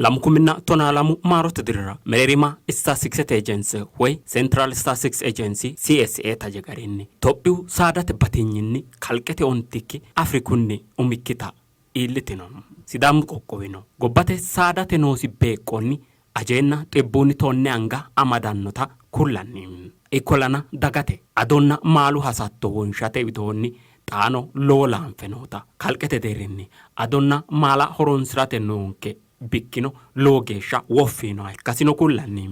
lamkumina tonalamu marot dirra mererima statistics agency way central statistics agency CSA tajagarinni tophiu saadate batinyinni kalqete ontiki afrikunni umikkita illitinom sidam qoqqowino gobbate saadate noosi beeqonni ajenna xibbuni tonne anga amadannota kullanni ikkolana dagate adonna maalu hasatto wonshate widoonni taano loolaan fenota kalqete deerinni adonna maala horonsirate noonke bikkino loogeesha woffino kasino kullanni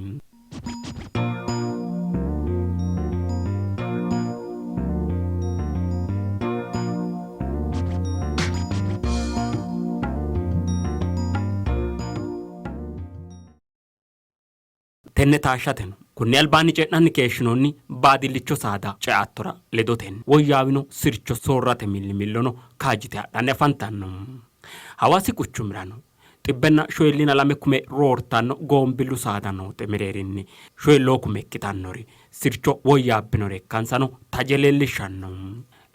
tenne taashateno kunni albaani ce'nanni keeshinoonni baadillicho saada ce'attora ledoten woyyaawino sircho soorrate millimillono kaajite hadhanne afantanno hawaasi quchumirano xibbenna shoyellina lame kume roortanno goombillu saada noote mereerinni shoyelloo kume ikkitannori sircho woyyaabbinore kansano tajelellishanno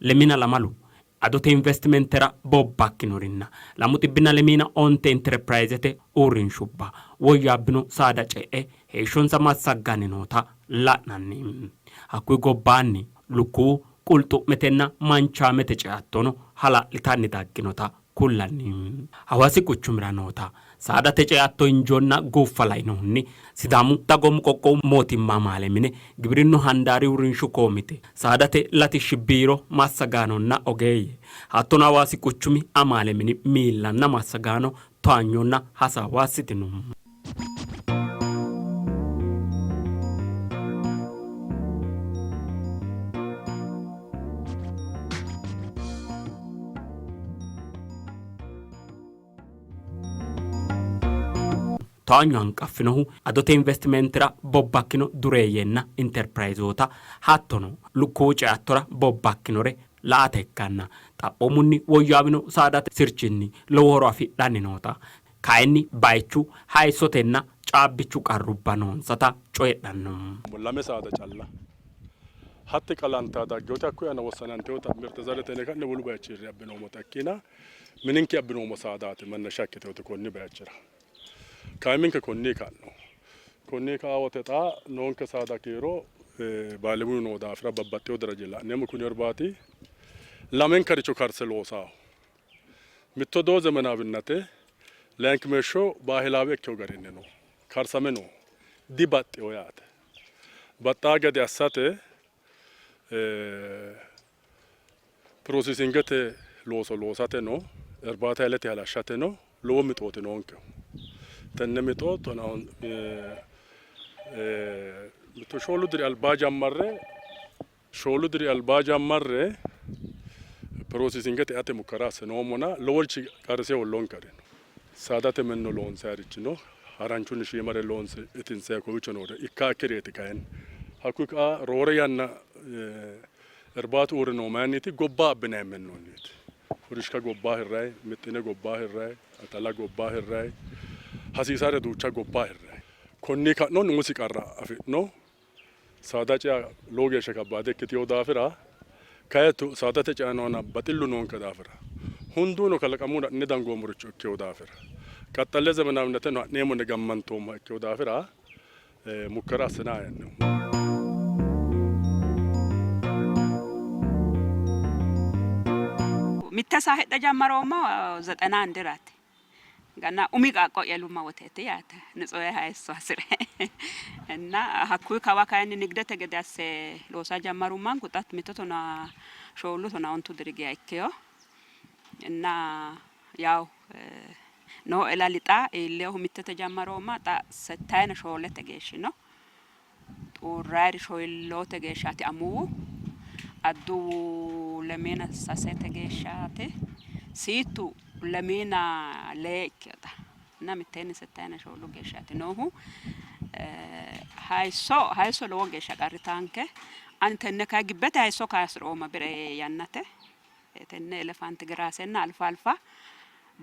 lemina lamalu adote investmentera bobbakkinorinna lamu xibbina lemina onte enterprisete uurrinshubba woyyaabbino saada ce'e heeshshonsa massagganni noota la'nanni hakkuy gobbaanni lukkuu qulxu'metenna manchaamete ce'attono hala'litanni dagginota kullanni hawaasi quchumira noota saadate ce'atto injoonna guuffalainohunni sidaamu dagoomu qoqqowu mootimma maalemine gibirinnu handaari uurrinshu koomite saadate latishshi biiro massagaanonna ogeeyye hattono hawaasi quchumi amaalemini miillanna massagaano toanyonna hasaawaasitinu taanyo hanqaffinohu adote investmentera bobbakkino dureeyyenna enterpriseota hattono lukkuu ce'attora bobbakkinore la'ate ikkanna xaphoomunni woyyaawino saadate sirchinni lowo horo afidhanni noota kaayinni bayichu hayisotenna caabbichu qarrubba noonsata coyidhanno lame saada calla hatti qalanta daggoota akku yana wassananteota mirtazalete kanne wolu bayichirri abbinoomo takkina mininki abbinoomo saadaati manna shakkiteota konni bayichira kaaminka konni kaawote xaa noonke saada kiiro baalimu noo daafira babbaxxeyo daraje la'neemo kuni orbaati lamen karicho karse loosaaho mitto doo zemenaawinnate leenkimeshsho baahilaawe ikkeyo garinni no karsame no dibaxxeyo yaate baxxaa gede assate prosesingete looso loosate no irbaata ilete halashshate no lowo mixoote noonkeho tenne mixooto mito shoolu diri albaa jammarre prosesingete ate mukkara assinoomona lowolchi qarse wollonkarino saadate menno loonsayrichino haranchunni shiimare loonse itinsay kowicho noore ikka akkireeti kayen hakku ka roore yanna irbaatu uure noo maanniti gobbaa abbinay mennoonniti furishka gobbaa hirray mixxine gobbaa hirray atala gobbaa hirray hasiisare duucha gobbaa hirray konni ka'non musi qarra afidno saada cea loogeeshsha kabbaade ikkitiyo daafira kayetu saadate ceanoona baxillu noonka daafira hunduuno kalaqamuu dhaqne dangoomuricho ikkeyo daafira qaxxalle zemenaawinnate no ha'neemone gammantoomma ikkeyo daafira mukkara assinaa yanno mittasa hedda jammarooma 91 diraati gana umiqa qoyeluma woteete yaate ንጹህ ሃይሶ አስረ እና hakkuy kawa kayni nigdete gede asse loosa jammaruman kutat mitotona shoolutona ontu dirige ikkeyo እና ያው no elalita ilehu mittete jammarooma ta settayna shoolete geeshshi no xurraari shoolote geeshshati amu addu lemena sasete geeshshate siitu lemena leeketa na mittene settayna shoolu geeshshati nohu hayso lowo geeshsha qarritanke antenne ka gibbete hayso kaasrooma bire yannate tenne elefant graasenna alfa alfa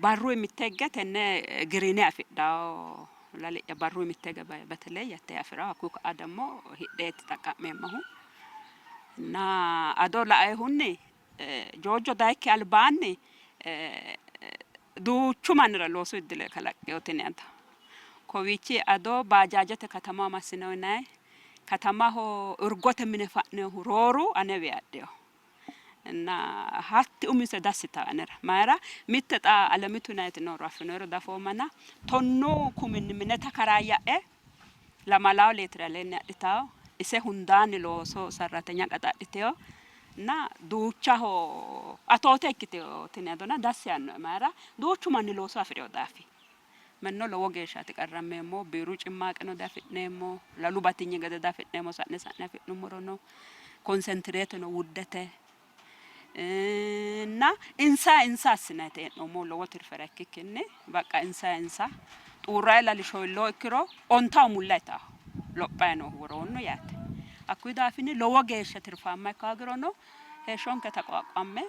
barru imittege tenne girine afiddaw laliyya barru imittege betele yatte afira hakku ka adamo hiddeet taqameemahu na ado lae hunni jojo daikki albaanni duuchu manira loosu iddile kalaqqeyotin anta kowichi ado baajajete katama masino nay katamaho urgote mine fa'nehu rooru ane wi'addeyo na hatti umise dasita anera mayra mitte xa alamitu nayti no rafinero dafo mana tonno kumin mine takaraya'e lamalaw letra lenne aditaw ise hundani looso sarratenya qaxadhiteyo na duuchaho atoote ikkiteyo tinadona dassi anno mayra duuchu manni looso afireo dafi menno lowo geeshshati qarrammeemmo biiru cimmaaqino dafi'neemmo lalu batinyi gede dafi'neemmo sa'ne afi'nummoro no konsentrate no wuddete na insa assinate hee'noommo lowo tirfera ikkikkinni baqqa insa xuurray lalishoyllo ikkiro ontaw mullaytaho lophayno no woroonno yaate hakkuy daafini lowo geeshsha tirfaamma ikkaagirono heeshshonke taqaqqamme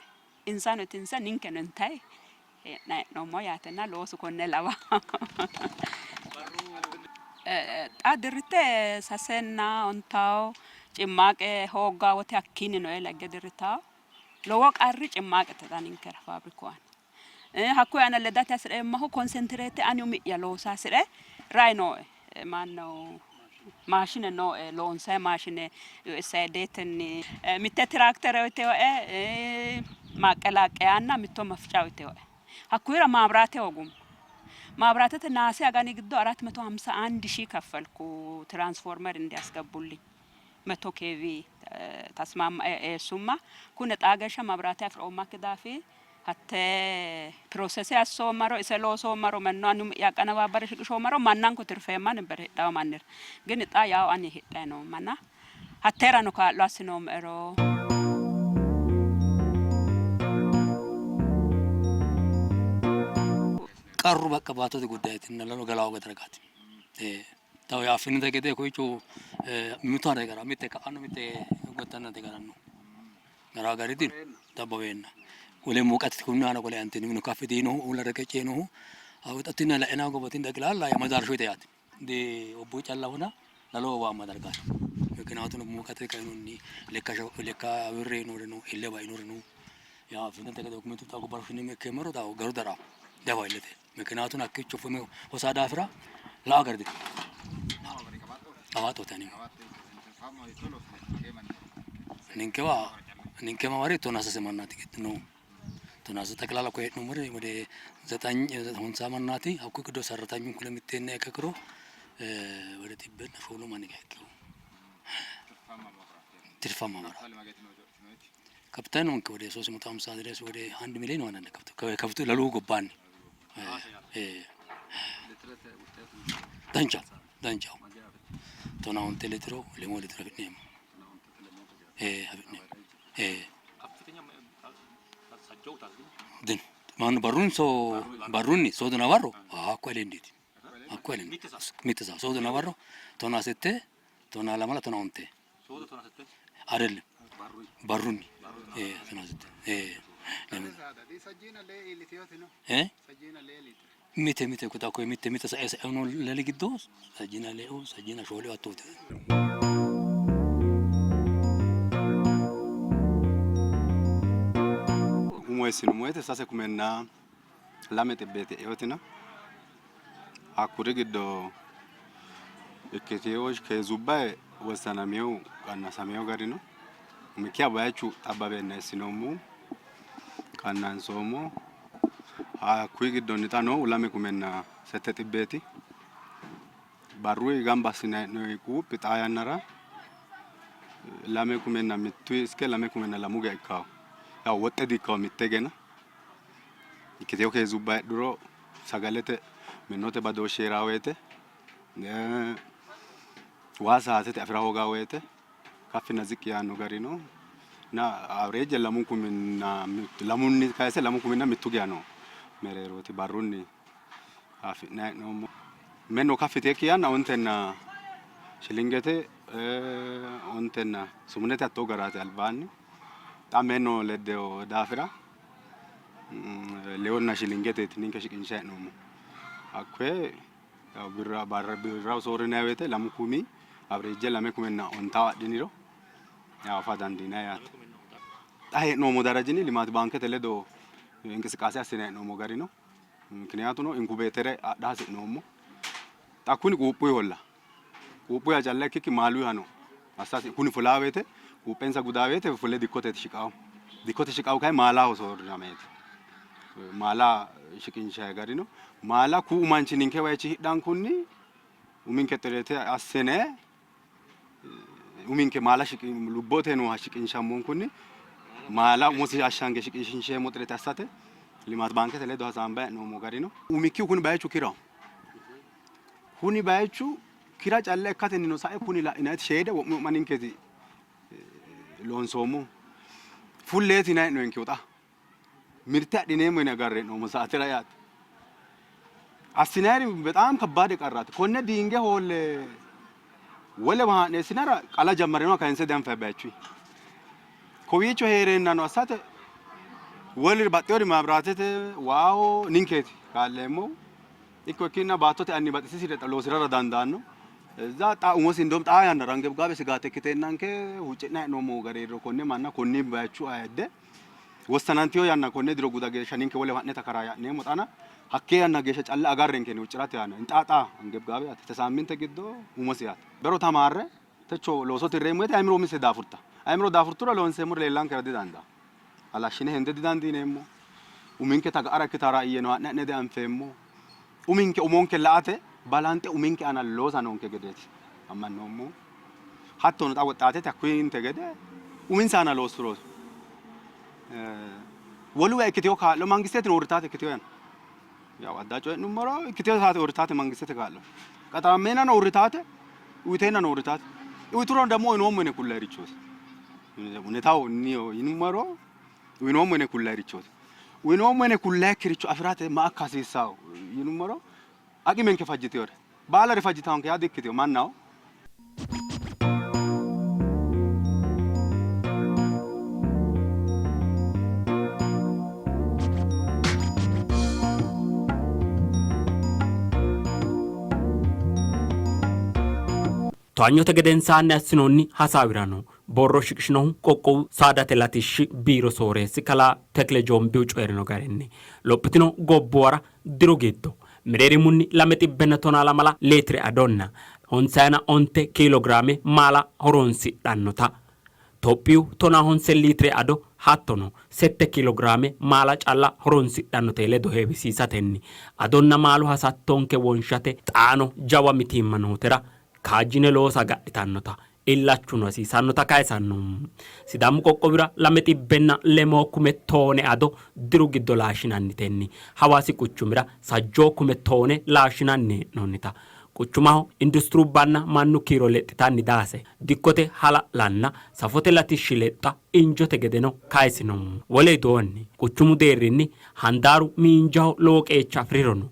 insano tinsa ninkeno intay hee'noommo yaatenna loosu konne lawa xa dirrite sasenna ontaw cimmaaqe hoogga wote hakkiini no lagge dirritaw lowo qarri cimmaaqete daninkera fabrikuwan hakkuy ana ledate asireemmahu konsentrate ani umi'ya loosa asire rayno manno maashine no loonsa maashine USAID-tenni mitte tiraaktere uyteyo maaqalaaqeyanna mitto mafca uyteyo hakkuyira maabiraate hogum ማብራተት ናሴ አጋኒ ግዶ 451 ሺህ ከፈልኩ ትራንስፎርመር እንዲያስገቡልኝ 100 ኬቪ ተስማማ እሱማ ኩነ ጣገሻ ማብራታ ፍሮማ ከዳፊ hatte process assomaro iselo somaro menno anu yaqanababar shiqshomaro mannan ko tirfeman ber daw manir gin ta yaw ani hidano mana hattera no ka lasino ero ቀሩ በቃ ባቶት ጉዳይት ነለሎ ገላው ገተረጋት ታው ያፍን ተገደ ኮይቹ ሚቱ አደገራ ሚተ ካኑ ሚተ ጎተና ተገራኑ ገራጋሪቲ ተበበና ወለ ሙቀት ኩና ነው ወለ አንተ ነው ካፍዲ ነው ወለ ረቀጨ ነው አውጣትና ለእና ጎበቲን ደግላላ ያመዳርሾ ይተያት ዲ ኦቦ ጫላውና ለሎ ዋ ማደርጋት ምክንያቱም ሙቀት ከኑኒ ለካ ብሬ ነው ኢለባ ይኖር ነው ያ ፍን ተገደ ዶክመንቱ ታጎባር ፍን መከመሩ ታው ገሩደራ ደባይለተ ምክንያቱም አክቹ ፈመ ወሳዳ ፍራ ላገር ዲ አዋጦታኒ ንንከማ ወሬ ቶናሰ ሰማናት ገት ነው ቶናሰ ተክላላ ኮይ ነው ወሬ ወደ 9 ሁንሳ ማናቲ አኩ ክዶ ሰራታኙ ኩለምቴና ያከክሮ ወደ ቲበን ፎሎ ማንጋከው ትርፋማ ማራ ካፒታን ወንከ ወደ 350 ድረስ ወደ 1 ሚሊዮን ዋና ከፍቶ ለሉ ጎባን dancha tona un teletro le mo letro fitnem fitnem den man barunni so do navarro aquelenditi mitza so do navarro tona sette tona la mala tona onte so do tona sette arel barunni tona sette sajina le ilitioti no sajina le iliti mite kuta ko mite sa uno le ligdo sajina shole atote umwesinu mwete sasa kumena lamete bete eotina akuri gido eketeo ke zubae wasana meu kana sameo garino mikia bachu ababe na sinomu kana nsomo akui donita no ulame kumena sette tibeti barui gamba sina no ku pitaya nara lame kumena mittu iske lame kumena lamuga ikao ya wotte dikao mittegena ikiteo ke zuba duro sagalete menote bado shirawete wasa atete afra hoga wete kafina zikia no garino na average lamu kumena lamunni kaise lamu kumena mittugiano mereroti barunni afina no meno kafite kiana ontenna shilingete ontenna sumunete atto garate albani tameno ledeo dafira leonna shilingete tininke shikinsha no akwe birra sorena wete lamukumi average lamekumenna onta diniro ya fadandina ya ay no modarajini limat bankete ledo እንቅስቃሴ አሰነ ነው ሞጋሪ ነው ምክንያቱ ነው ኢንኩቤተር አዳስ ነው ሞ ታ akkuni quuphuu olla quuphuu yaa jalla kiki maaluu hano asas kuni fulaawete quuphensa gudaawete fulle dikkote shiqaa'u kay maalaa osoo rameeti maalaa shiqinshaa garino maalaa ku umanchinin ke wayichi hidhaan kunni uminke xerete assene uminke maalaa shiqin lubbote no shiqinshamuun kunni maalaa musi ashange shiqinshinshee moxerete assate limaat baankete ledo hasaamba no mo garino umikki kun bayichu kira kuni bayichu kira calle ekkateni no sae kuni la inayt sheede wo maninketi loonsoomu fulleeti nay no enkiuta mirte adhineemo ina garre no musaatira yaat አስናሪ በጣም ከባድ ቀራት ኮነ ዲንገ ሆል ወለ ማነ ሲናራ ቃላ ጀመረ ነው ካንሰ ደም ፈባቹ ኮዊቾ ሄሬና ነው አሳተ ወል ባጤው ማብራተት ዋው ኒንኬት ካለሞ ኢኮኪና ባቶት አኒ ባጥሲ ሲደጣ ሎስራ ዳንዳን ነው እዛ ጣኡሞስ እንደም ጣ ያነ ራንገብ ጋበ ስጋተ ከተናንከ ውጭና ነው ሞ ገሬሮ ኮነ ማና ኮኒ ባቹ አይደ ወሰናንቲዮ ያና ኮነ ድሮ ጉዳ ገሻ ኒንከ ወለ ማነ ተከራያ ነው መጣና hakkee anna geesha calla agarren kenni uccirate yaana inxaaxa angeb gaabe ate tasaaminte giddo umosiyat bero tamarre techo loosoti reemete ayimro mise daafurtura loonseemur leellan kera didanda alashine hende didandineemmo uminke tagara kitara iyeno ne de anfeemmo uminke umonke laate balante uminke ana loosa nonke gedeti ammannoommo hatto no xawoxaate takwinte gede uminsa ana loosuro wolu ekitiyo kaalo mangistet no urtate ekitiyo yan ያው አዳጮ ኑመሮ ክትያት ወርታት መንግስት ተካለ ቀጣሜና ነው ወርታት ኡቴና ነው ወርታት ኡቱሮን ደሞ ነው ምን ኩላ ሪቾስ ሁኔታው ነው ይኑመሮ ነው ምን ኩላ ሪቾስ ነው ምን ኩላ ክሪቾ አፍራት ማአካሲሳው ይኑመሮ አቂመን ከፋጅት ይወር ባላ ረፋጅታውን ከያደክቴው ማናው to'anyoota gadeensaanni assinoonni hasaawirano borro shiqishinohu qoqqowu saadate latishshi biiro sooreessi kalaa tekle joombiu coyirino garinni lophitino gobbuwara diro giddo mereerimunni 212 mala leetire adonna honsayina onte kiilogiraame maala horonsidhannota Toophiyu tona honse liitire ado hattono 7 kiilogiraame maala calla horonsidhannote ledo heewisiisatenni adonna maalu hasattonke wonshate xaano jawa mitiimmanotera kaajine loosa gadhitannota illachuno hasiisannota kayisanno sidaamu qoqqowira 200 toone ado diru giddo laashinannitenni hawaasi quchumira sajjoo 1,000 toone laashinanni hee'noonnita quchumaho industrubbanna mannu kiiro lexxitanni daase dikkote hala'lanna safote latishshi lexxa injote gedeno kayisino wole doonni quchumu deerrinni handaaru miinjaho lowo qeecha afirirono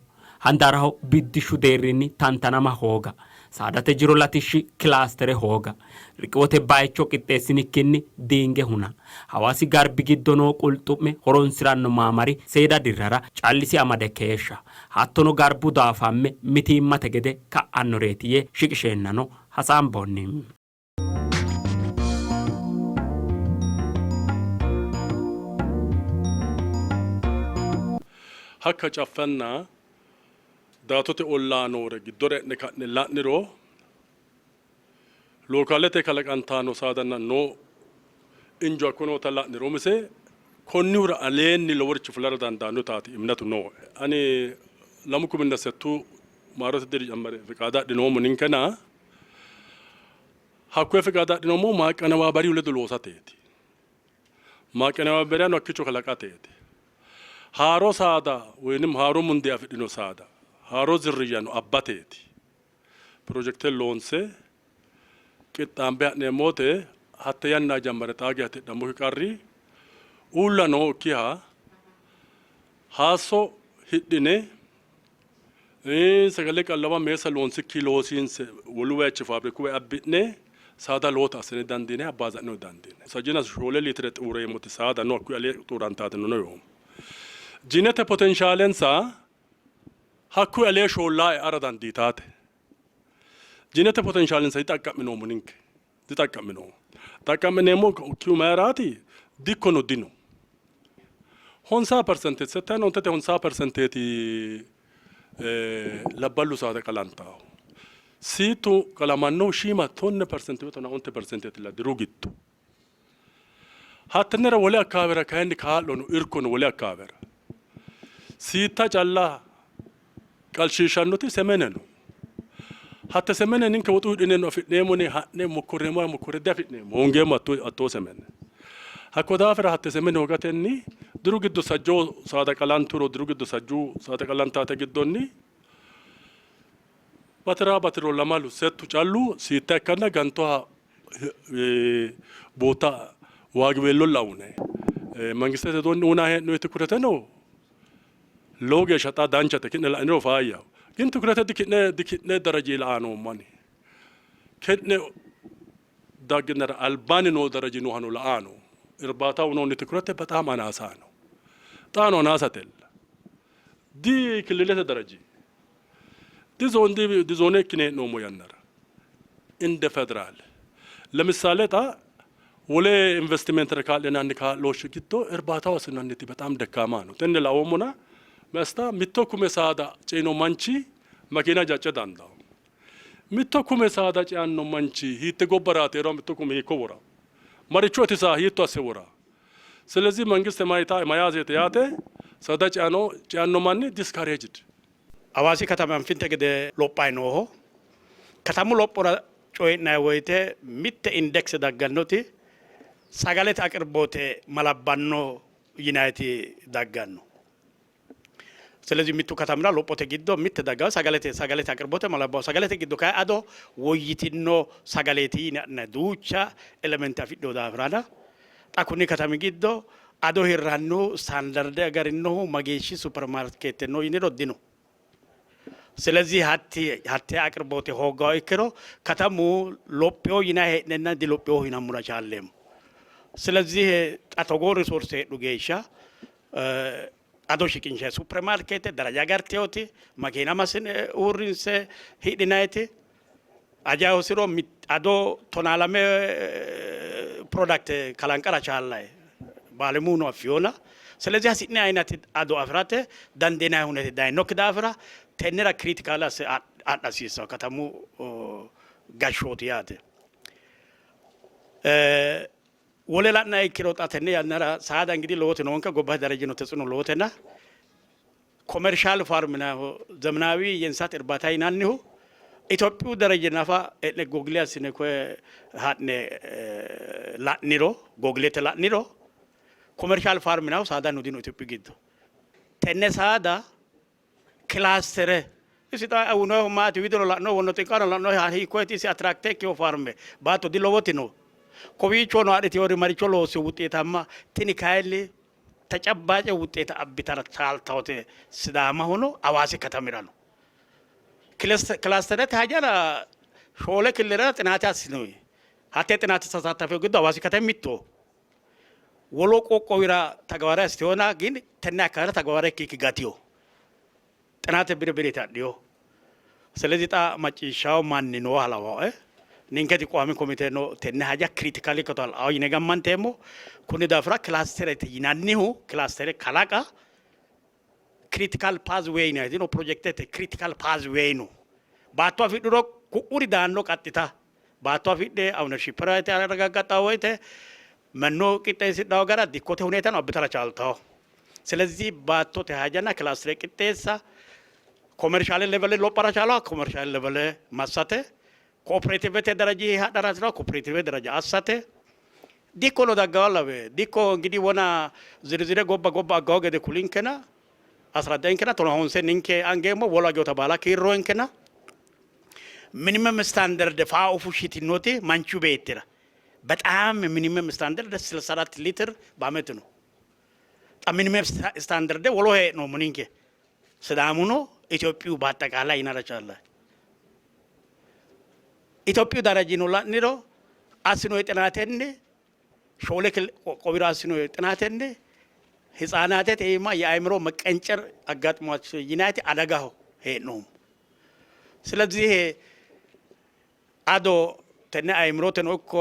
handaaraho biddishu deerrinni tantanama hooga saadate jiro latishshi kilaastere hooga riqiwote bayicho qixxeessinikkinni diinge huna hawaasi garbi giddono qulxu'me horonsiranno maamari seeda dirrara callisi amade keeshsha hattono garbu daafamme mitiimmate gede ka'annoreetiye shiqisheennano hasaamboonni hakka caffannaa daatote ollaanoore giddore ne ka'ne la'niro lookaalete kalaqantaano saadanna no injo akkonoota la'niro mise konnihura aleenni loworichi fulara dandaanno taati imnatu no ani 2007 maarote diri jammare fiqaada dhinoomo ninkena hakkoe fiqaada dhinoomo maaqanawaa bari uledo loosateeti maaqanawaa bariano akkicho kalaqateeti haaro saada woyinim haaro munde afidhino saada haaro zirriyano abbateeti projekte loonse qixxaambe ha'neemmote hatte yannaa jammare xaagi hatidhammoki qarri uulla nookkiha haasso hidhine sagale qallaba meessa loonsikki loosiinse wolu wayichi faabrikuwe abbi'ne saada loota assine dandiine abbaaza'ne dandiine sajjina shoole liitire xuureemmoti saada no akkuyi alee xuurantaatino no yoom jinete potenshalensa hakku alee shoollaa ara dandiitaate jinete potenshalensa ixaqqa'minoomo ninke ixaqqa'minoomo xaqqa'mineemmo kiu mayraati dikkono dino 50% settano ontete 50% labballu saada qalantaaho siitu qalamannoo shiima tonne persentii yoo tona 1% la dirugittu hattanera wali akkaabera kayni kaallonu irkon wali akkaabera siita callaa qalshiishannoti semenenu hatta semene ninke wotu hidhineen afidneemoni ha'ne mokkorreedde afidneemo hongeemo attoo semene hakko daafira hatte semene hogatenni diru giddo sajjoo saada qalanturo diru giddo sajjuu saada qalantaate giddonni batiro lamalu settu callu siita ikkanna gantoha boota waagiweello laune mangistete donni una hee'noyti kureteno lowo geeshsha xa danchate ki'ne la'niro faayyaho ግን ትኩረት ድክነ ደረጃ ይላአኖ ማኒ ከነ ዳግነር አልባኒ ነው ደረጃ ነው ሆኖ ለአኖ እርባታው ነው ትኩረት በጣም አናሳ ነው ጣኖ ናሳተል ዲ ክልለተ ደረጃ ዲ ዞን ክኔ ነው ሞያነር እንደ ፌደራል ለምሳሌ ጣ ወለ ኢንቨስትመንት ረካለና ንካ ሎሽ ግቶ እርባታው ስናንቲ በጣም ደካማ ነው ተንላውሙና መስታ ሚቶኩሜ ሳዳ ጨኖ ማንቺ መኪና ጃጨ ዳንዳው ሚቶኩሜ ሳዳ ጫኖ ማንቺ ሂት ጎበራት የሮ ሚቶኩሜ ይኮወራ ማሪቾት ሳ ሂቱ አሰወራ ስለዚህ መንግስት ማይታ ማያዘት ያተ ሳዳ ጫኖ ማን ዲስካሬጅድ አዋሲ ከተማን ፊንተ ገደ ሎጳይ ነው ከተሙ ሎጶራ ጮይና ወይተ ሚተ ኢንዴክስ ዳጋኖቲ ሳጋለት አቅርቦቴ መላባኖ ዩናይቲ ዳጋኖ ስለዚህ ሚቱ ከተምና ሎጶቴ ጊዶ ሚት ዳጋ ሳጋሌቴ አቅርቦቴ መላባው ሳጋሌቴ ጊዶ ካይ አዶ ወይቲኖ ሳጋሌቲ ነ ዱቻ ኤሌመንት አፊዶ ዳፍራዳ ጣኩኒ ከተሚ ጊዶ አዶ ሂራኑ ስታንዳርድ አገርኖ ማጌሺ ሱፐርማርኬት ነው ይኔ ዶዲኖ ስለዚህ ሀቴ አቅርቦቴ ሆጋው ይክሮ ከተሙ ሎጴዮ ይና ሄነና ዲ ሎጴዮ ይና ሙራቻለም ስለዚህ አቶጎ ሪሶርስ ዱጌሻ አዶ ሽቅንሸ ሱፐርማርኬት ደረጃ ጋር ቴዎቲ ማኪና ማስን ኡሪንሰ ሂድናይቲ አጃው ሲሮ አዶ ቶናላሜ ፕሮዳክት ካላንቀራ ቻላይ ባለሙኑ አፊዮና ስለዚህ አሲና አይነት አዶ አፍራተ ዳንዴና ሁኔታ ዳይኖክ ዳፍራ ተነራ ክሪቲካል አዳሲሳ ከተሙ ጋሾት ያተ ወለላና ይክሮጣ ተነ ያነራ ሳዳ እንግዲህ ለወት ነው እንከ ጎባህ ደረጃ ነው ተጽኖ ለወተና ኮመርሻል ፋርምና ዘመናዊ የእንስሳት እርባታ ይናንሁ ኢትዮጵያ ደረጃ ናፋ ጎግሊያስ ነኮ ሃድነ ላኒሮ ጎግሌት ላኒሮ ኮመርሻል ፋርምናው ሳዳ ነው ዲኖ ኢትዮጵያ ጊዶ ተነ ሳዳ ክላስተር ሲታ አውኖ ማት ቪዲዮ ላኖ ወኖ ተቃራ ላኖ ሃይ ኮቲ ሲ አትራክቴ ኪዮ ፋርም ባቶ ዲሎወት ነው ኮቢቾ ነው አዲት ወሪ ማሪቾ ሎስ ውጤታማ ቲኒካይል ተጨባጨ ውጤት አብተራ ታልታውተ ስዳማ ሆኖ አዋሲ ከተማራ ነው ክላስተር ታጃራ ሾለ ክልራ ጥናታስ ነው ሀቴ ጥናት ተሳታፈው ግድ አዋሲ ከተሚቶ ወሎ ቆቆዊራ ተግባራ ሲሆና ግን ተናካረ ተግባራ ኪክ ጋቲዮ ጥናት ብርብሬታ ዲዮ ስለዚህ ጣ ማጪሻው ማን ነው አላዋው ንንከቲ ቋሚ ኮሚቴ ነው ተነ ሀጃ ክሪቲካሊ ከቷል አው ይነጋማን ተሞ ኩኒ ዳፍራ ክላስተር ይናኒሁ ክላስተር ካላቃ ክሪቲካል ፓዝ ዌይ ነው ዲኖ ፕሮጀክት ክሪቲካል ፓዝ ዌይ ነው ባቷ ፊድሮ ኩኡሪ ዳኖ ቀጥታ ባቷ ፊደ አውነርሺፕ ራይት ያረጋጋጣ ወይተ መኖ ቂጤ ሲዳው ጋራ ዲኮቴ ሁኔታ ነው አብተራ ቻልታው ስለዚህ ባቶ ተሃጃና ክላስተር ቂጤሳ ኮመርሻል ሌቨል ሎፓራ ቻላ ኮመርሻል ሌቨል ማሳተ ኮኦፕሬቲቭ ደረጃ ሀዳራስ ነው ኮኦፕሬቲቭ ደረጃ አሳተ ዲኮ ነው ዳጋዋላበ ዲኮ እንግዲህ ወና ዝርዝረ ጎባ አጋው ገደ ኩሊንከና 19 ከና ቶሎ ሆንሰ ንንከ አንገሞ ወላጆ ተባላ ከይሮንከና ሚኒመም ስታንዳርድ ፋኦ ፉሺቲ ኖቴ ማንቹ ቤትራ በጣም ሚኒመም ስታንዳርድ 64 ሊትር በአመት ነው ሚኒመም ስታንዳርድ ወሎ ነው ሙኒንከ ስዳሙኖ ኢትዮጵያ በአጠቃላይ ይናራቻለ ኢትዮጵያ ደረጃ ነው ላኒሮ አስኖ የጥናተነ ሾለክ ቆቢራ አስኖ የጥናተነ ህፃናት ተይማ የአይምሮ መቀንጨር አጋጥሟቸው ይናቲ አደጋው ሄ ነው ስለዚህ አዶ ተነ አይምሮ ተኖኮ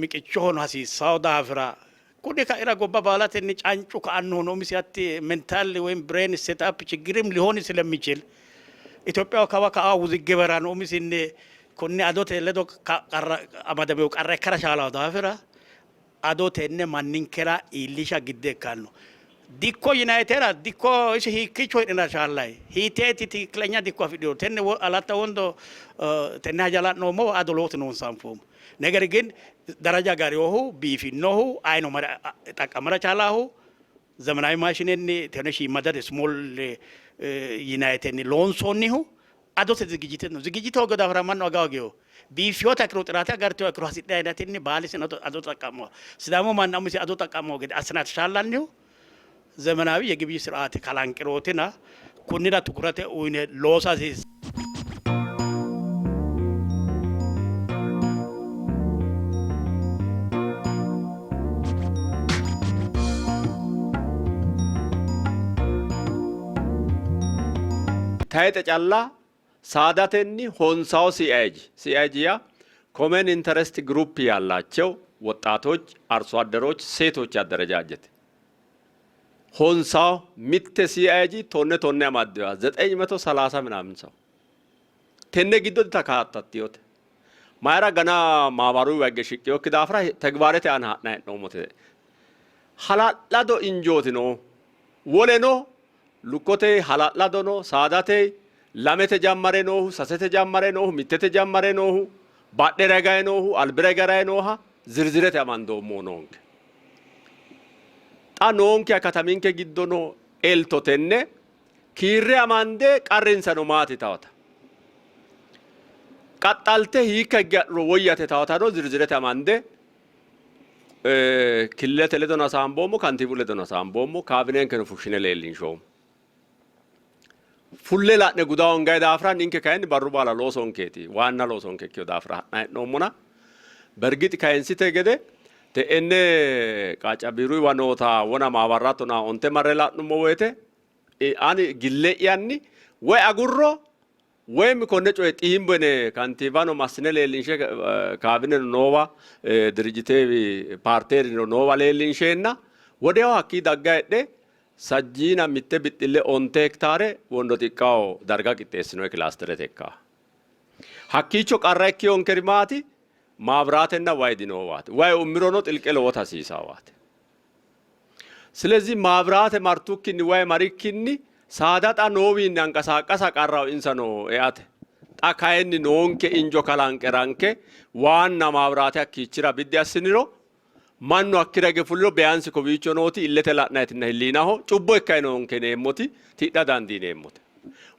ሚቅቾ ሆኖ ሀሲ ሳውዳ አፍራ ኩዲ ካይራ ጎባ ባላት ጫንጩ ካን ሆኖ ሚሲያት ሜንታል ወይም ብሬን ሴትአፕ ችግርም ሊሆን ስለሚችል ኢትዮጵያ ከዋካ ውዝግበራ ነው ሚስኔ ኮኒ አዶቴ ለዶ ቀረ አማደበው ቀረ ከራሻላው ዳፈራ አዶቴነ ማንንከራ ኢሊሻ ግዴ ካልኑ ዲኮ ዩናይቴድ ዲኮ እሺ ሂኪቾ ኢናሻላይ ሂቴቲ ትክክለኛ ዲኮ ቪዲዮ ተነ አላታ ወንዶ ተና ጃላ ነው ሞ አዶሎት ነው ሳንፎም ነገር ግን ደረጃ ጋር ይሆ ቢፊ ነው አይኖ መራ ተቀመረ ቻላሁ ዘመናዊ ማሽኔን ተነሺ መደድ ስሞል ዩናይቴድ ሎንሶኒሁ አዶት ዝግጅት ነው ዝግጅት ወገዳ ፍራማን ነው አጋውጌው ቢፊዮታ ክሮ ጥራታ ጋርቶ ክሮ ሲዳ አይነትኒ ባሊስ ነው አዶት ተቀመ ስዳሞ ማናሙ ሲ አዶት ተቀመ ወገዳ አስናት ሻላልኒው ዘመናዊ የግብይ ስርዓት ካላንቅሮትና ኩኒዳ ትኩረተ ኡይነ ሎሳሲስ ታይተ ጫላ ሳዳተኒ ሆንሳው ሲአይጂያ ኮመን ኢንተረስት ግሩፕ ያላቸው ወጣቶች፣ አርሶ አደሮች፣ ሴቶች አደረጃጀት ሆንሳው ሚተ ሲአይጂ ቶነ ማደዋ 930 ምናምን ሰው ተነ ግዶ ተካታቲዮት ማራ ገና ማባሩ ያገሽቂዮ ክዳፍራ ተግባራተ አና ነው ሞተ ሐላላዶ እንጆት ነው ወለኖ ሉኮቴ ሐላላዶ ነው ሳዳቴ ላሜተ ጃማሬ ነው ሰሰተ ጃማሬ ነው ሚተተ ጃማሬ ነው ባደረጋይ ነው አልብረገራይ ነው ዝርዝረት ያማንዶ ሞኖንክ ጣኖንክ ያካታሚንከ ግዶኖ ኤልቶተነ ኪሬ አማንዴ ቀሪንሰ ነው ማቲ ታውታ ቀጣልተ ይከገሩ ወያተ ታውታ ነው ዝርዝረት ያማንዴ ክለተ ለዶና ሳምቦሞ ካንቲቡ ለዶና ሳምቦሞ ካቢኔን ከነ ፉክሽነ ለሊን ሾው ፉሌ ላነ ጉዳውን ጋይዳ አፍራን እንከ ካይን ባሩ ባላ ሎሶንኬቲ ዋና ሎሶንኬ ኪዮ ዳፍራ ነው ሙና በርግጥ ካይንሲ ተገደ ተእነ ቃጫ ቢሩ ዋኖታ ወና ማባራቱና ኦንተ ማረላ ነው ወይተ አኒ ግለ ያኒ ወይ አጉሮ ወይም ኮነጮ ጢምበነ ካንቲቫኖ ማስነ ለሊንሸ ካቢኔ ኖዋ ድርጅቴ ፓርቴሪ ኖዋ ለሊንሸና ወዲያው አኪ ዳጋይደ ሰጂና ሚተ ቢጥለ ኦንተ ሄክታሬ ወንዶ ጢቃው ዳርጋ ቂጤስ ነው ክላስተር ተካ ሀኪቾ ቀራኪ ኦንከሪማቲ ማብራትና ዋይዲ ነው ዋት ዋይ ኡምሮኖ ጥልቀለ ወታ ሲሳዋት ስለዚህ ማብራተ ማርቱኪኒ ዋይ ማሪኪኒ ሳዳጣ ኖዊን አንቀሳቀሳ ቀራው ኢንሰኖ ያተ ጣካይኒ ኖንከ ኢንጆ ካላንቀራንከ ዋና ማብራተ አኪችራ ቢዲያስኒሮ ማኑ አኪራገ ፉሎ ቢያንስ ኮቢቾ ኖቲ ኢለተላናይትና ህሊናሆ ጩቦ ካይኖንከ ነሞቲ ቲዳ ዳንዲ ነሞቲ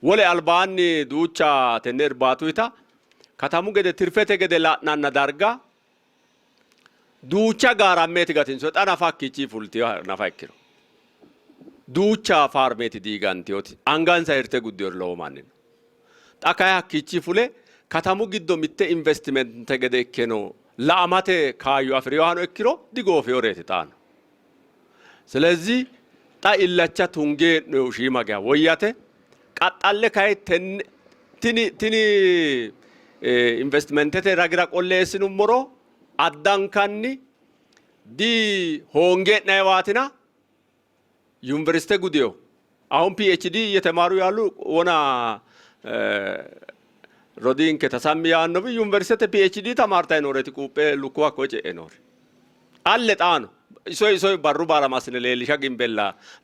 ወለ አልባኒ ዱቻ ተነር ባቱይታ ከተሙ ገደ ትርፈተ ገደ ላናና ዳርጋ ዱቻ ጋራ ሜት ጋቲን ሶጣ ናፋኪቺ ፉልቲዮ ናፋኪሮ ዱቻ ፋርሜት ዲጋንቲዮቲ አንጋንሳ እርተ ጉዲዮር ለማንን ጣካያ ኪቺ ፉሌ ከተሙ ግዶ ሚተ ኢንቨስትመንት ተገደ ከኖ ለአማቴ ካዩ አፍሪዋኖ እክሮ ዲጎ ፊዮሬት ጣን ስለዚህ ጣ ኢላቻ ቱንጌ ነው ሺማጋ ወያተ ቀጣለ ካይ ቲኒ ኢንቨስትመንት ተ ረግራ ቆሌስኑ ሞሮ አዳንካኒ ዲ ሆንጌ ናይዋትና ዩኒቨርሲቲ ጉዲዮ አሁን ፒኤችዲ እየተማሩ ያሉ ወና ሮዲን ከተሳሚ ያነው ዩኒቨርሲቲ ፒኤችዲ ተማርታይ ኖረት ቁጴ ሉኳ ኮጨ ኖር አለጣኑ ሶይ ባሩ ባላ ማስነ ለሊሻ ግንበላ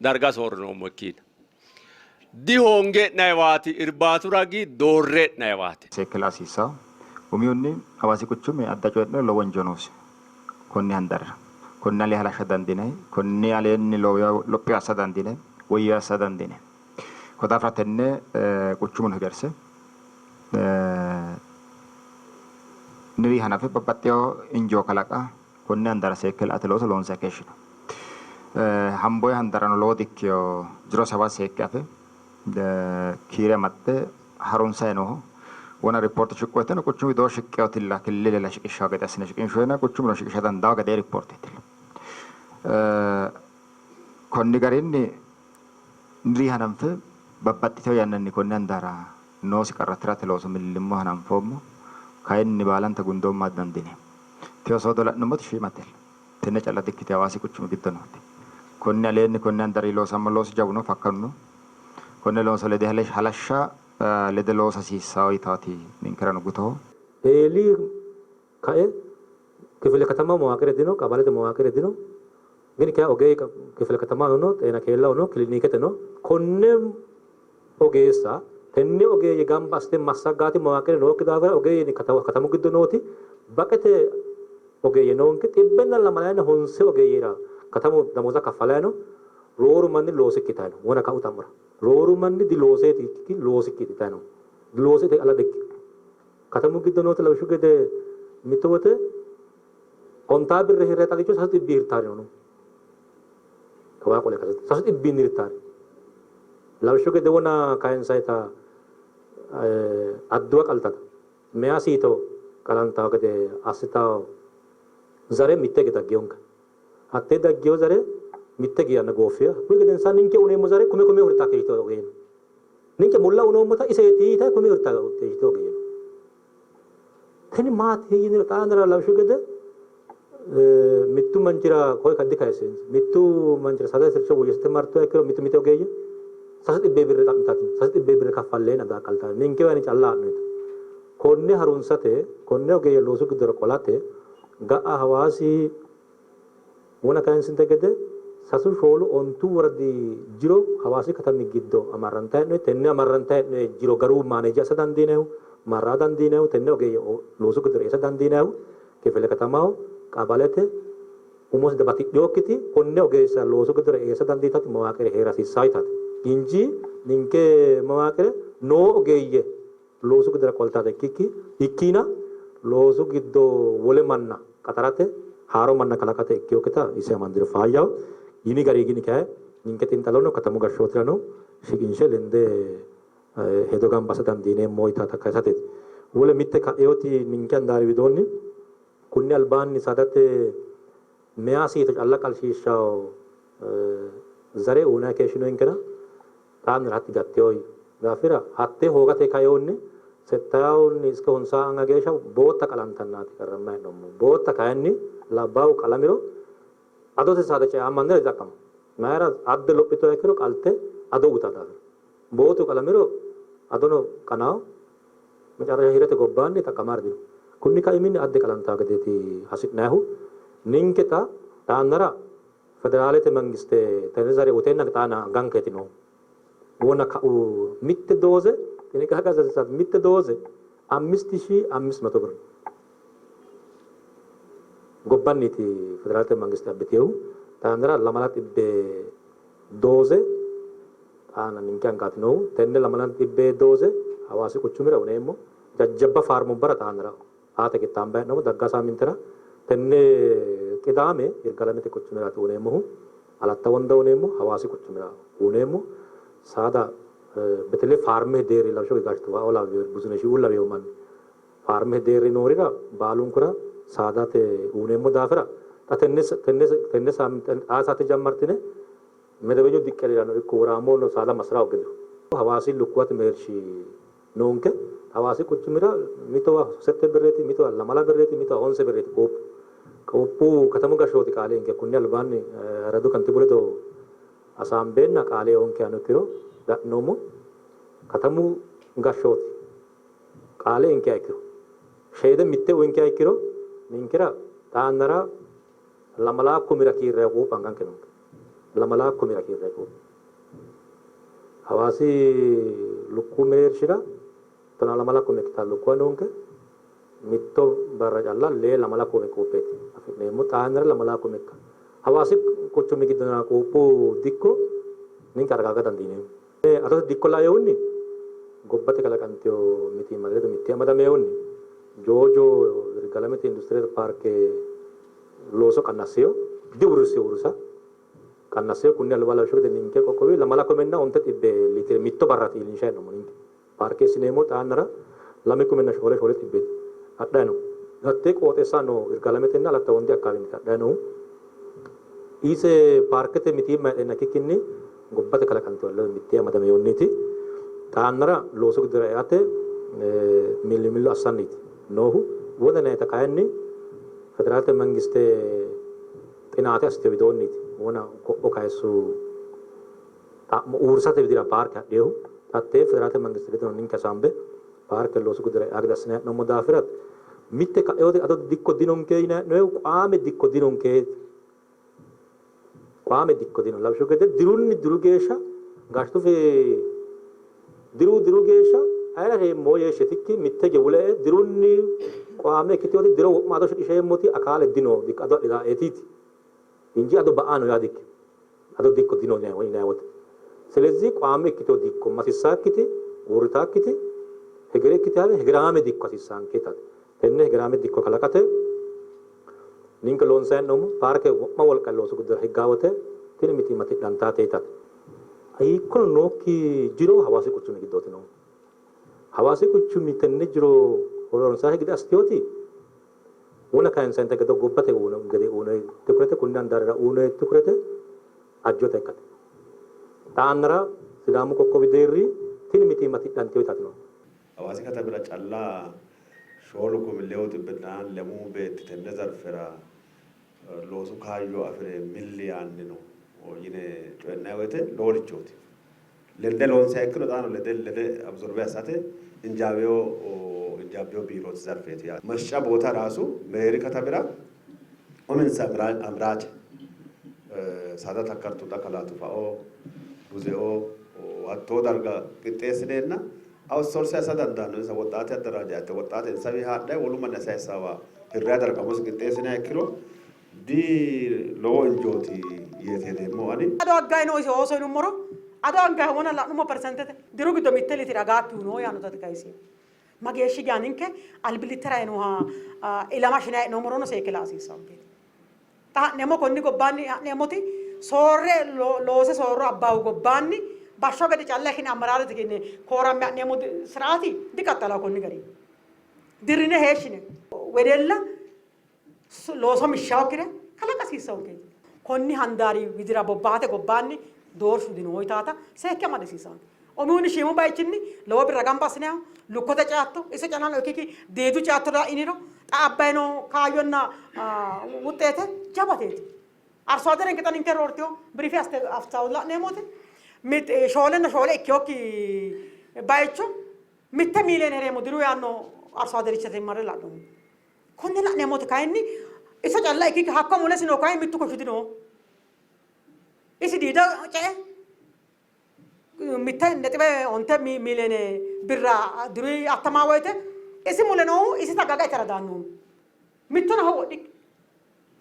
ዳርጋ ሶር ነው መኪን ዲ ሆንጌ ናይዋቲ እርባቱራጊ ዶሬ ናይዋቲ ሴክላሲሳ ኡሚዩኒ አዋሲ ቁቹም አዳጮት ነው ለወንጆኖስ ኮኒ አንደር ኮና ሊያላ ሸዳንዲነ ኮኒ አለኒ ሎፒያ ሰዳንዲነ ወያ ሰዳንዲነ ኮዳፍራተነ ቁቹሙን ህገርሰ ንሪ ሀናፈ በባጤዮ እንጆ ከላቃ ኮኒ አንደር ሴክል አትሎስ ሎንሳ ከሽኖ ሃምቦይ አንደራኖ ሎዲክዮ ጅሮ ሰባ ሴካፈ ኪረ መተ ሀሩንሳ ነው ወና ሪፖርት ሽቆተነ ቁቹም ዶ ሽቀውትላ ክልል ለሽቅሻ ገዳስነ ሽቅን ሾና ቁቹም ነው ሽቅሻ ዳንዳ ገደ ሪፖርት ይትል ኮኒ ጋሪኒ ንሪ ሀናንፈ በባጢተው ያነኒ ኮኒ አንዳራ ኖስ ቀረትራ ተሎስ ምልልሞ ሀናንፎሞ ካይኒ ባላን ተጉንዶ ማዳንዲኔ ቴዎሶ ዶላንሞት ሽማተል ተነጨላ ድክቲ አዋሲ ቁቹም ግተኖት ኮኒ አለኒ ኮኒ አንዳሪ ሎስ አመሎስ ጃውኖ ፈከኑ ኮኒ ሎስ ለደ ሀለሽ ሀላሻ ledaloosa siisaa itaati ninkira nugutoo. Eli kae kifile katama mawakire dino kabale de mawakire dino gini kaya oge kifile katama no ena kella no klinike teno konne oge sa tenne oge ye gambaste masagati mawakire no kidavara oge ni katamu giddo noti bakete oge ye nonke tibbenna la malana honse oge yera katamu damoza kafalano roru manni lose kitano wona ka utamra roru manni di lose ti lose kitano lose te ala de katamu giddo noti la shugede mitote kontaa birre hirreetaa jechuun sasatti ibbii hirtaari nunu kawaa qolee kasatti sasatti ibbiin hirtaari labshuu gede wana kaayeen saayitaa addu'a qaltata mi'a siitoo qalantaa gede asitaa zaree mittee geda geonka hattee daggeo zaree mittee giyanna goofiya kuyi geden saa ninke uneemmo zaree kume kume hirtaa keeyitoo ogeeyno ninke mulla unoommota iseetii ta'e kume hirtaa keeyitoo ogeeyno teni maati hiyyinira xaanira labshuu gede mittu manjira koi kaddi kaise mittu manjira sada sircho wujeste marto ekro mittu mittu ogeeyye sasati bebirre tamtati sasati bebirre kafalle na da kalta ninke wani challa no konne harunsate konne ogeeyye loosu gidoro qolate ga'a hawaasi wona kan sinte gede sasu shoolu ontu wardi jiro hawaasi katami giddo amarranta no tenne amarranta no jiro garu maneja sadan dinew maradan dinew tenne ogeeyye loosu gidoro sadan dinew kefele katamao qabalete umos dabati dhokiti konne ogeessa loosu gidora eessa dandiitatti mawaaqire heerasiisaayitate inji ninke mawaaqire noo ogeeyye loosu gidora qoltaate ikkina loosu giddo wole manna qatarate haaro manna kalaqate ikkiyokita ise amandire faayyaw yini garii gini kae ninke xinxalono katamu gashshootirano shiqinshe lende hedo gambasa dandiineemmoo itaata kaysate wole mitte ka'eyooti ninke andaari widoonni kunni albaanni sadate mi'a siito calla qalshiishshaw zare uunaa keeshino hinkena taanir hatti gatteyooy gaafira hattee hoogate kayoonni settaawonni iske honsaa anga geesha bootta qalantannaati karrammaa hedhommo bootta kayanni labbaawu qalamiro adote saada ce'ammannere jaqqama mayra adde lophitoo ekkiro qalte ado utataafir bootu qalamiro adono qanaaw macarasha hirate gobbaanni taqqamaar dino kunni kaimin adde qalantaa gadeeti hasidnaahu ninketa taanara federaalete mangiste tenezare utenna taana ganketi no wona ka mitte doze ini ka gaza sa mitte doze 5500 bir gobbanniti federaalete mangiste abbetew taanara lamalat ibbe doze taana ninkan gatno tenne lamalat ibbe doze hawasi kuchumira uneemmo jajjabba farmo bara taanara haata kittaan no dagga saamintera tenne qidame irgalamete kuchumira tuuneemmo alatta wonda uneemmo hawaasi kuchumira uneemmo saada betele farme deeri lawsho gashtu awla buzune shi ulla man farme deeri noorira baalunkura saadate uneemmo daafira ta tenne saaminte aasate jammartine medebeñu dikkelirano ikko waraamo no saada masra ogedro hawaasi lukkuwat meershi nonke hawaasi kuchumira mitowa sette berreti mitowa lamala berreti mitowa onse berreti koppu katamu gashooti qaale inke kunni albaanni radu kantibuledo asaambeenna qaale onke anukiro da'nomo katamu gashooti qaale inke aikiro sheede mitte inke aikiro ninkira taannara lamala kumira kiirre quup angan kenonke lamala kumira kiirre quup hawaasi lukku meershira tona lamala kume kita lukku anonke mitto barra jalla le lamala kume kuupeti afne mutaanara lamala kume hawaasi kuchumi gidana kuupu dikko nin kargaga dandine ado dikko la yonni gobbate kala kantio miti madre mitti amada meonni jojo galamete industrial park loso kannaseo diurusio urusa kannaseo kunni alwala shurde ninke kokowi lamala kumenna onte tibbe litre mitto barrati linshaino moninke parke sinemo taanara lame kumenna shole shole tibbe adano gatte qootesano irgalametenna alatta wondi akkawin adano ise parkete miti ma kikinni gobbate kala kanto alla mitti amada meyonniti taanara looso gidira yate millimillo assanniti nohu wodane ta kayanni federaalete mangiste xinaate aste widoonniti wona ko kaysu ta uursate widira park adhehu tattee federate mangistirete non ninka sambe parke loosu gudere agdasne no modafirat mitte ka eode ado dikko dinon ke ina no qaame dikko dinon ke qaame dikko dinon labshu ke dirunni dirugesha gashtu fe dirugesha ayra re moye shetikki mitte ge wule dirunni qaame kitodi diro maado shishey moti akale dino dik ado ida etiti inji ado baano yadik ado dikko dino ne wayna wote ስለዚህ ቋሚ ኪቶ ዲኮ ማሲሳክቲ ወርታክቲ ሄገሬ ኪታለ ሄግራሜ ዲኮ ሲሳንኬታ ተነ ሄግራሜ ዲኮ ከላከተ ኒንከ ሎንሰን ነው ፓርኬ ማወል ቀሎሱ ጉደር ሄጋወተ tin miti mati danta teeta ai kono noki jiro hawasi kuchumi gidoti no hawasi kuchumi tenne jiro horon sahe gida astioti una kan sente gedo gobbate una gede una tukrete kundan darra una tukrete ajjote kate taanara sidamu kokko biderri tin miti mati dantiyo tatno hawasi kata bila challa sholu ko millewti bidan lemu bet tenne zarfera losu kayo afre millian no yine cenawete lolichoti lende lon sekro dano lede absorbe asate injabio biro zarfeti ya masha ቦታ ራሱ መሪ ከተብራ ኦምን ሰምራል አምራች ሳዳ ተከርቱ ተከላቱ ፋኦ ሩዜኦ አቶ ዳርጋ ቅጤስኔና አውትሶርስ ያሳዳንዳኑ ወጣት ያደራጃ ወጣት ሰቢ ሃዳ ወሉ መነሳይሳዋ ድራ ዳርጋሙስ ቅጤስኔ ያክሎ ዲ ሎ እንጆቲ የቴደሞ አኒ አዶ አጋይ ነው ሶሶ ኑመሮ አዶ አጋይ ሆነ ላ ኑሞ ፐርሰንት ድሩ ግዶ ሚተሊ ትራጋቱ ነው ያኑ ተተካይሲ ማጌሽ ጋኒንከ አልብሊተራይ ነው ኢላማሽና ኑመሮ ነው ሰይክላሲ ሰውቴ ታ ነሞ ኮኒ ጎባኒ ነሞቲ ሶሬ ሎሰ ሶሮ አባው ጎባኒ ባሾ ገደ ጫላኪን አመራረ ትገነ ኮራም ነሞ ስራቲ ዲቀጠላ ኮኒ ገሪ ድርነ ሄሽነ ወደላ looso mishaakire kala qasiisawke konni handari widira bobbate gobbanni doorshu dinoi tata sekke madisisan omuni shimu baychinni lowo biragam basneya lukkote caatto ise canan okiki deedu caatto da iniro xaabbayno kaayonna wuxeete jabateeti arso aderen kitan interortio brifi aste aftawla nemote mit shoolena shoole ikkiyokki baycho mitte milenere mudiru yanno arso aderichete marre la dum konne la nemote kayni isa challa ikki hakka mule sino kay mittu ko shudino isi dida che mitte netbe onte milene birra duri atama woyte isi mule no isi tagaga tara danu mittu na hodi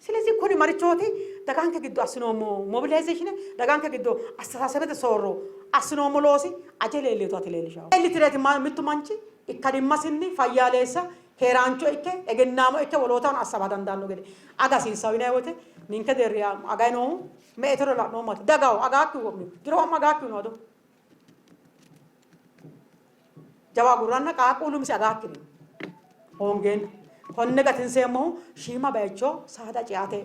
ስለዚህ ኮኒ ማሪቾቲ daganke giddo asinomo mobilization daganke giddo astasabete sorro asinomo losi ajele leto atelelisha elitireti mittu manchi ikkadimmasinni fayyalesa herancho ikke egennamo ikke wolotan asabadan danno gede agasi sawina wote ninke derya agayno metro la no mate dagaw agakku wobni diro magakku no do jawa guranna ka qulum si agakki hongen konne gatin semo shima becho sada ciate